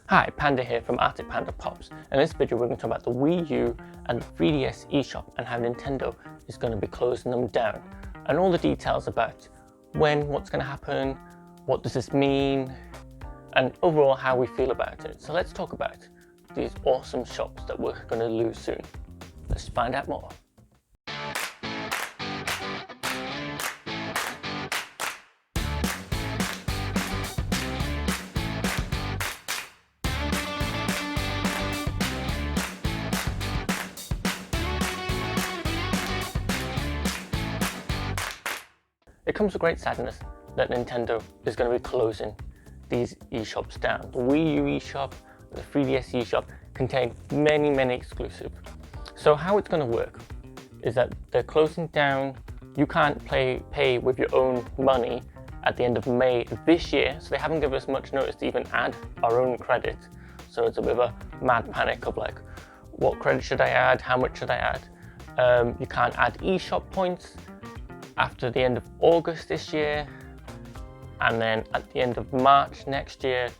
Hi, Panda here from Arctic Panda Popz. In this video we're going to talk about the Wii U and the 3DS eShop and how Nintendo is going to be closing them down. And all the details about when, what's going to happen, what does this mean, and overall how we feel about it. So let's talk about these awesome shops that we're going to lose soon. Let's find out more. It comes with great sadness that Nintendo is going to be closing these eShops down. The Wii U eShop, the 3DS eShop contain many exclusives. So how it's going to work is that they're closing down. You can't pay with your own money at the end of May this year, so they haven't given us much notice to even add our own credit. So it's a bit of a mad panic of like, what credit should I add? How much should I add? You can't add eShop points after the end of August this year, and then at the end of March next year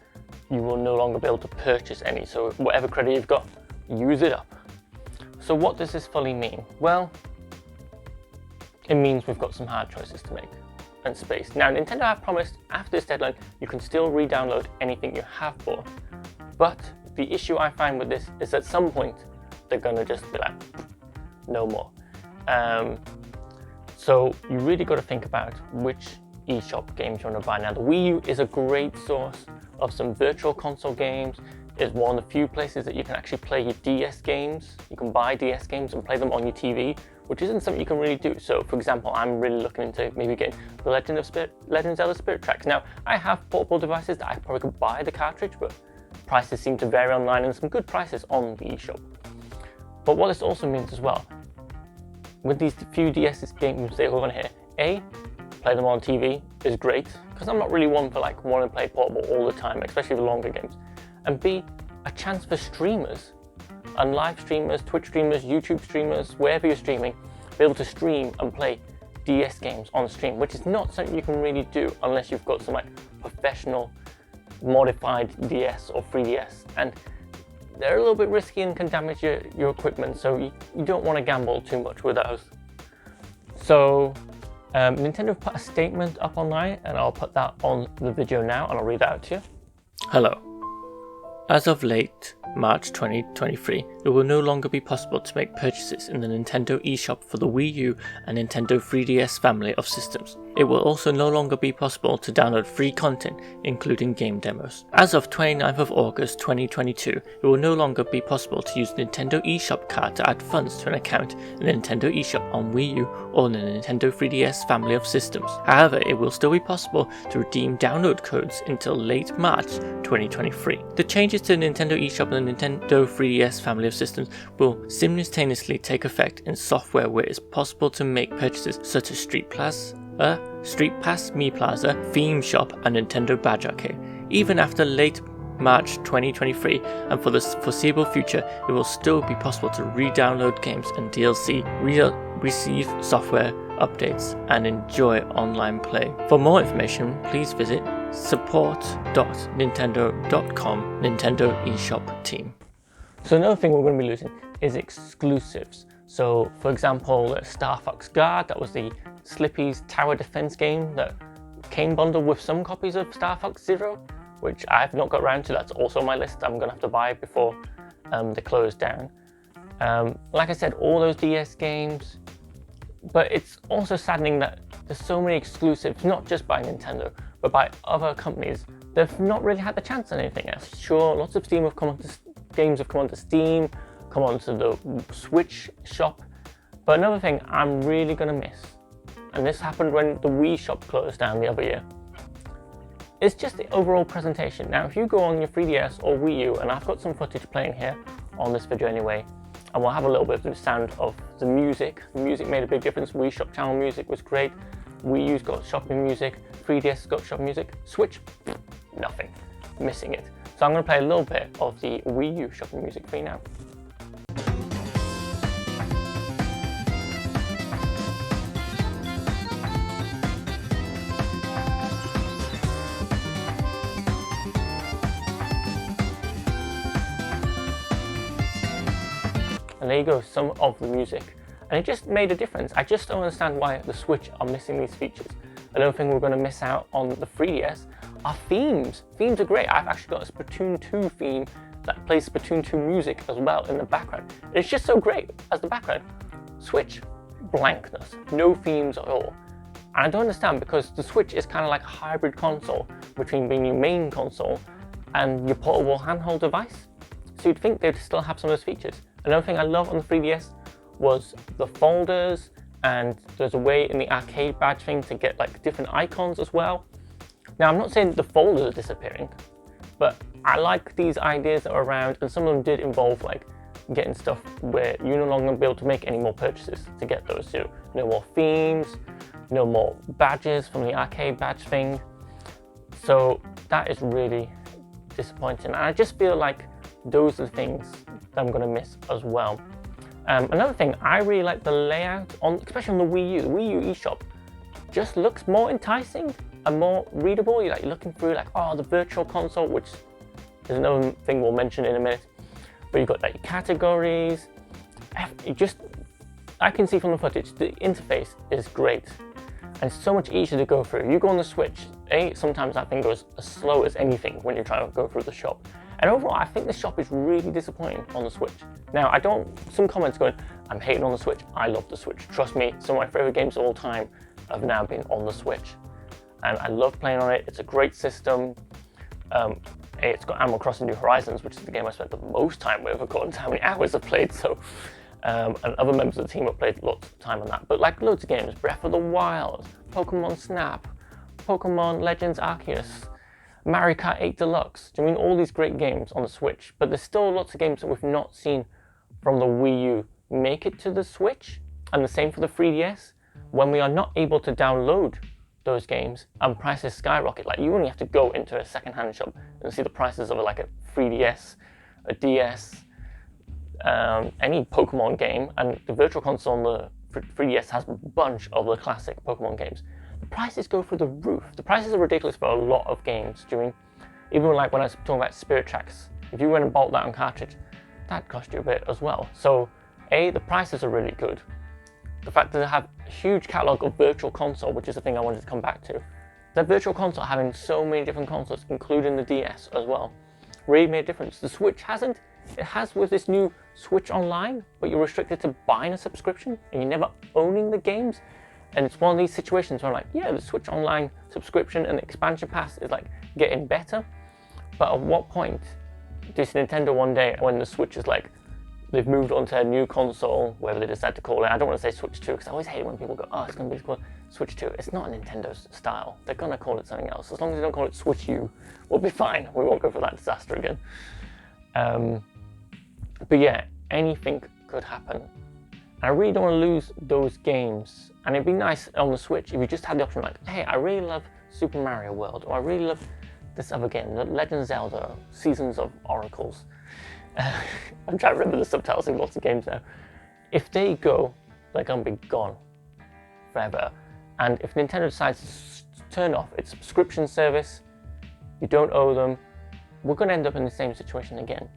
you will no longer be able to purchase any, so whatever credit you've got, use it up. So what does this fully mean? Well, it means we've got some hard choices to make and space. Now Nintendo have promised after this deadline you can still re-download anything you have bought, but the issue I find with this is at some point they're gonna just be like, no more. So you really got to think about which eShop games you want to buy. Now the Wii U is a great source of some virtual console games. It's one of the few places that you can actually play your DS games. You can buy DS games and play them on your TV, which isn't something you can really do. So for example, I'm really looking into maybe getting the Legend of Zelda Spirit Tracks. Now I have portable devices that I probably could buy the cartridge, but prices seem to vary online and some good prices on the eShop. But what this also means as well, with these few DS games they're going to hit, A, play them on TV is great, because I'm not really one for like wanting to play portable all the time, especially the longer games. And B, a chance for streamers and live streamers, Twitch streamers, YouTube streamers, wherever you're streaming, be able to stream and play DS games on stream, which is not something you can really do unless you've got some like professional modified DS or 3DS. And they're a little bit risky and can damage your equipment, so you don't want to gamble too much with those. So Nintendo put a statement up online, and I'll put that on the video now and I'll read that out to you. Hello. As of late March 2023, it will no longer be possible to make purchases in the Nintendo eShop for the Wii U and Nintendo 3DS family of systems. It will also no longer be possible to download free content, including game demos. As of 29th of August 2022, it will no longer be possible to use the Nintendo eShop card to add funds to an account in the Nintendo eShop on Wii U or the Nintendo 3DS family of systems. However, it will still be possible to redeem download codes until late March 2023. The changes to the Nintendo eShop and the Nintendo 3DS family of systems will simultaneously take effect in software where it is possible to make purchases such as Street Pass, Mi Plaza, Theme Shop, and Nintendo Badge Arcade. Even after late March 2023 and for the foreseeable future, it will still be possible to re-download games and DLC, receive software updates, and enjoy online play. For more information, please visit support.nintendo.com Nintendo eShop team. So another thing we're going to be losing is exclusives. So for example, Star Fox Guard, that was the Slippy's tower defense game that came bundled with some copies of Star Fox Zero, which I've not got around to. That's also on my list. I'm going to have to buy before they close down. Like I said, all those DS games, but it's also saddening that there's so many exclusives, not just by Nintendo, but by other companies. They've not really had the chance on anything else. Sure, lots of games have come onto Steam, come onto the Switch shop, but another thing I'm really going to miss, and this happened when the Wii shop closed down the other year, it's just the overall presentation. Now if you go on your 3DS or Wii U, and I've got some footage playing here on this video anyway, and we'll have a little bit of the sound of the music. The music made a big difference. Wii shop channel music was great. Wii U's got shopping music, 3DS got shopping music, Switch, nothing, missing it. So I'm going to play a little bit of the Wii U shopping music for you now. and there you go, some of the music. And it just made a difference. I just don't understand why the Switch are missing these features. Another thing we're going to miss out on the 3DS are themes. Themes are great. I've actually got a Splatoon 2 theme that plays Splatoon 2 music as well in the background. It's just so great as the background. Switch, blankness, no themes at all. And I don't understand, because the Switch is kind of like a hybrid console between being your main console and your portable handheld device. So you'd think they'd still have some of those features. Another thing I love on the 3DS was the folders, and there's a way in the arcade badge thing to get like different icons as well. Now, I'm not saying the folders are disappearing, but I like these ideas that are around, and some of them did involve like getting stuff where you're no longer going to be able to make any more purchases to get those. You know, no more themes, no more badges from the arcade badge thing. So that is really disappointing. And I just feel like those are the things that I'm going to miss as well. Another thing, I really like the layout, especially on the Wii U. The Wii U eShop just looks more enticing and more readable. You're like looking through like, oh, the virtual console, which is another thing we'll mention in a minute. But you've got like categories. I can see from the footage, the interface is great. And it's so much easier to go through. You go on the Switch, sometimes that thing goes as slow as anything when you're trying to go through the shop. And overall, I think the shop is really disappointing on the Switch. Now, some comments going, I'm hating on the Switch. I love the Switch. Trust me, some of my favorite games of all time have now been on the Switch. And I love playing on it. It's a great system. It's got Animal Crossing New Horizons, which is the game I spent the most time with, according to how many hours I've played. So, and other members of the team have played lots of time on that. But like loads of games, Breath of the Wild, Pokemon Snap, Pokemon Legends Arceus, Mario Kart 8 Deluxe. I mean, all these great games on the Switch, but there's still lots of games that we've not seen from the Wii U make it to the Switch, and the same for the 3DS, when we are not able to download those games and prices skyrocket. Like, you only have to go into a second-hand shop and see the prices of like a 3DS, a DS, any Pokemon game, and the Virtual Console on the 3DS has a bunch of the classic Pokemon games. The prices go through the roof. The prices are ridiculous for a lot of games. Even like when I was talking about Spirit Tracks, if you went and bought that on cartridge, that cost you a bit as well. So, the prices are really good. The fact that they have a huge catalogue of Virtual Console, which is the thing I wanted to come back to. The Virtual Console having so many different consoles, including the DS as well, really made a difference. The Switch hasn't. It has with this new Switch Online, but you're restricted to buying a subscription and you're never owning the games. And it's one of these situations where I'm like, yeah, the Switch Online subscription and the expansion pass is like getting better. But at what point does Nintendo one day, when the Switch is like, they've moved on to a new console, whatever they decide to call it. I don't want to say Switch 2, because I always hate it when people go, oh, it's going to be called Switch 2. It's not Nintendo's style. They're going to call it something else. As long as they don't call it Switch U, we'll be fine. We won't go for that disaster again. But yeah, anything could happen. I really don't want to lose those games. And it'd be nice on the Switch if you just had the option like, hey, I really love Super Mario World, or I really love this other game, The Legend of Zelda, Seasons of Oracles. I'm trying to remember the subtitles in lots of games now. If they go, they're going to be gone forever. And if Nintendo decides to turn off its subscription service, you don't owe them, we're going to end up in the same situation again.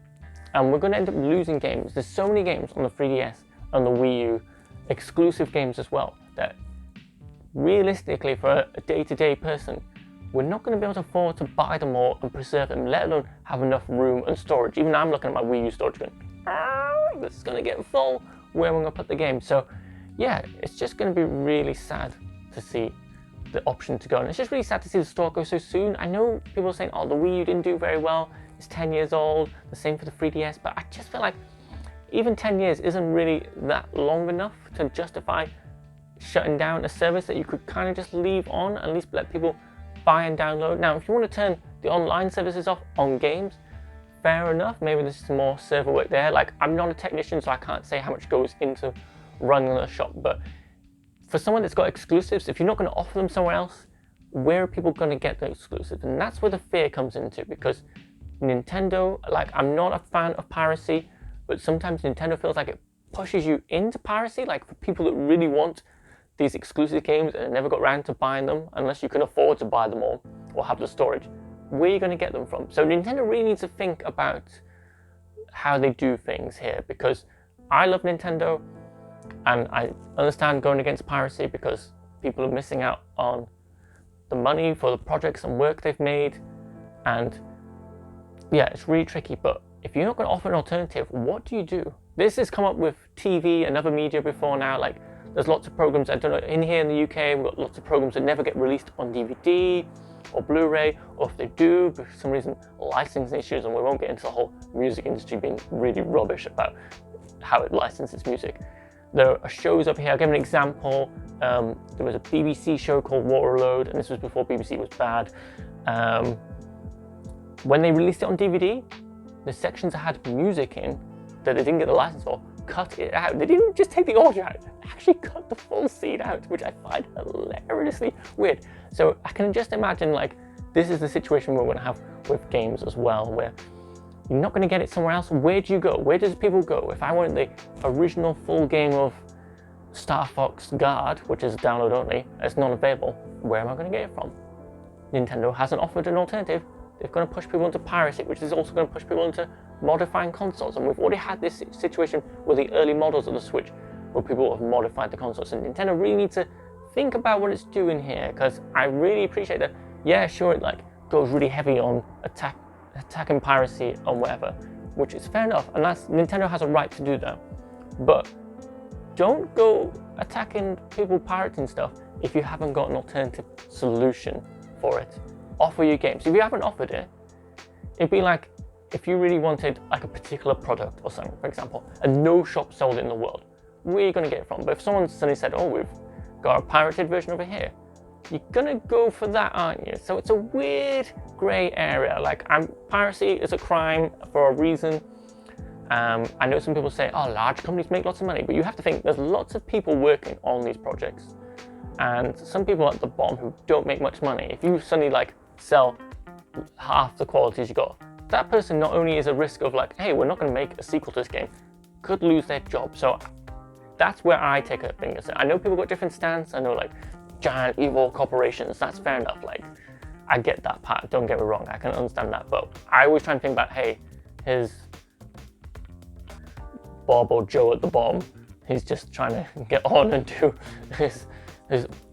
And we're going to end up losing games. There's so many games on the 3DS and the Wii U, exclusive games as well, that realistically for a day-to-day person, we're not going to be able to afford to buy them all and preserve them, let alone have enough room and storage. Even I'm looking at my Wii U storage going, this is going to get full, where am I going to put the game? So yeah, it's just going to be really sad to see the option to go. And it's just really sad to see the store go so soon. I know people are saying, oh, the Wii U didn't do very well, it's 10 years old, the same for the 3DS, but I just feel like even 10 years isn't really that long enough to justify shutting down a service that you could kind of just leave on, at least let people buy and download. Now, if you want to turn the online services off on games, fair enough. Maybe there's some more server work there. Like, I'm not a technician, so I can't say how much goes into running a shop. But for someone that's got exclusives, if you're not going to offer them somewhere else, where are people going to get the exclusives? And that's where the fear comes into, because Nintendo, like, I'm not a fan of piracy, but sometimes Nintendo feels like it pushes you into piracy, like for people that really want these exclusive games and never got around to buying them, unless you can afford to buy them all or have the storage. Where are you going to get them from? So Nintendo really needs to think about how they do things here, because I love Nintendo, and I understand going against piracy because people are missing out on the money for the projects and work they've made. And yeah, it's really tricky, but if you're not going to offer an alternative, what do you do? This has come up with TV and other media before now. Like, there's lots of programs, I don't know, in here in the UK, we've got lots of programs that never get released on DVD or Blu-ray, or if they do, for some reason, licensing issues, and we won't get into the whole music industry being really rubbish about how it licenses music. There are shows up here. I'll give an example. There was a BBC show called Waterload, and this was before BBC was bad. When they released it on DVD, the sections that had music in that they didn't get the license for, cut it out. They didn't just take the audio out, they actually cut the full scene out, which I find hilariously weird. So I can just imagine, like, this is the situation we're going to have with games as well, where you're not going to get it somewhere else. Where do you go? Where does people go? If I want the original full game of Star Fox Guard, which is download only, it's not available, where am I going to get it from? Nintendo hasn't offered an alternative. They're going to push people into piracy, which is also going to push people into modifying consoles. And we've already had this situation with the early models of the Switch, where people have modified the consoles. And Nintendo really needs to think about what it's doing here, because I really appreciate that. Yeah, sure, it like goes really heavy on attacking piracy and whatever, which is fair enough, and Nintendo has a right to do that. But don't go attacking people pirating stuff if you haven't got an alternative solution for it. Offer your games. If you haven't offered it, it'd be like if you really wanted like a particular product or something, for example, and no shop sold it in the world, where are you going to get it from? But if someone suddenly said, oh, we've got a pirated version over here, you're going to go for that, aren't you? So it's a weird grey area. Like, piracy is a crime for a reason. I know some people say, oh, large companies make lots of money, but you have to think there's lots of people working on these projects, and some people at the bottom who don't make much money. If you suddenly like sell half the qualities you got, that person not only is a risk of like, hey, we're not going to make a sequel to this game, could lose their job. So that's where I take a finger. I know people got different stance. I know like giant evil corporations, that's fair enough. Like, I get that part, don't get me wrong, I can understand that. But I always try and think about, hey, here's Bob or Joe at the bottom. He's just trying to get on and do his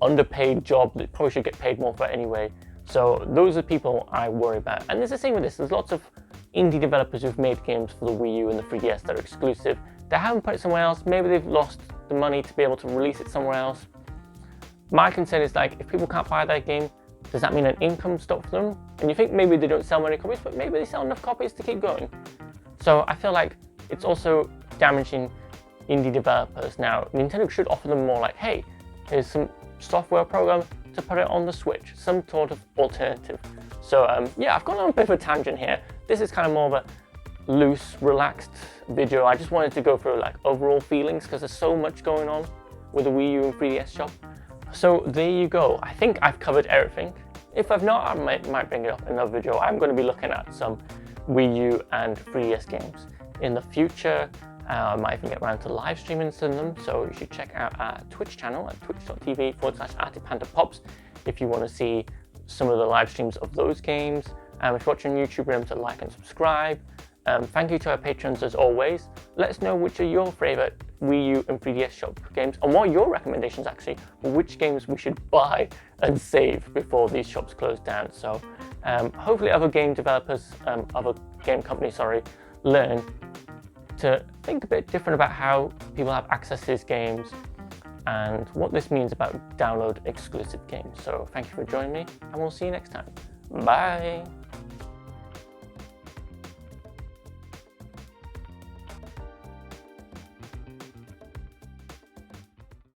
underpaid job that probably should get paid more for anyway. So those are people I worry about. And there's the same with this. There's lots of indie developers who've made games for the Wii U and the 3DS that are exclusive. They haven't put it somewhere else. Maybe they've lost the money to be able to release it somewhere else. My concern is, like, if people can't buy that game, does that mean an income stop for them? And you think maybe they don't sell many copies, but maybe they sell enough copies to keep going. So I feel like it's also damaging indie developers. Now, Nintendo should offer them more like, hey, here's some software program to put it on the Switch, some sort of alternative. So yeah, I've gone on a bit of a tangent here. This is kind of more of a loose, relaxed video. I just wanted to go through like overall feelings, because there's so much going on with the Wii U and 3DS shop. So there you go. I think I've covered everything. If I've not, I might bring it up in another video. I'm going to be looking at some Wii U and 3DS games in the future. I might even get around to live streaming some of them, so you should check out our Twitch channel at twitch.tv/Arctic Panda Popz if you want to see some of the live streams of those games. If you're watching on YouTube, remember to like and subscribe. Thank you to our patrons as always. Let us know which are your favourite Wii U and 3DS shop games, and what are your recommendations actually for which games we should buy and save before these shops close down. So hopefully other game developers, other game companies, learn to think a bit different about how people have access to these games and what this means about download exclusive games. So thank you for joining me, and we'll see you next time. Bye!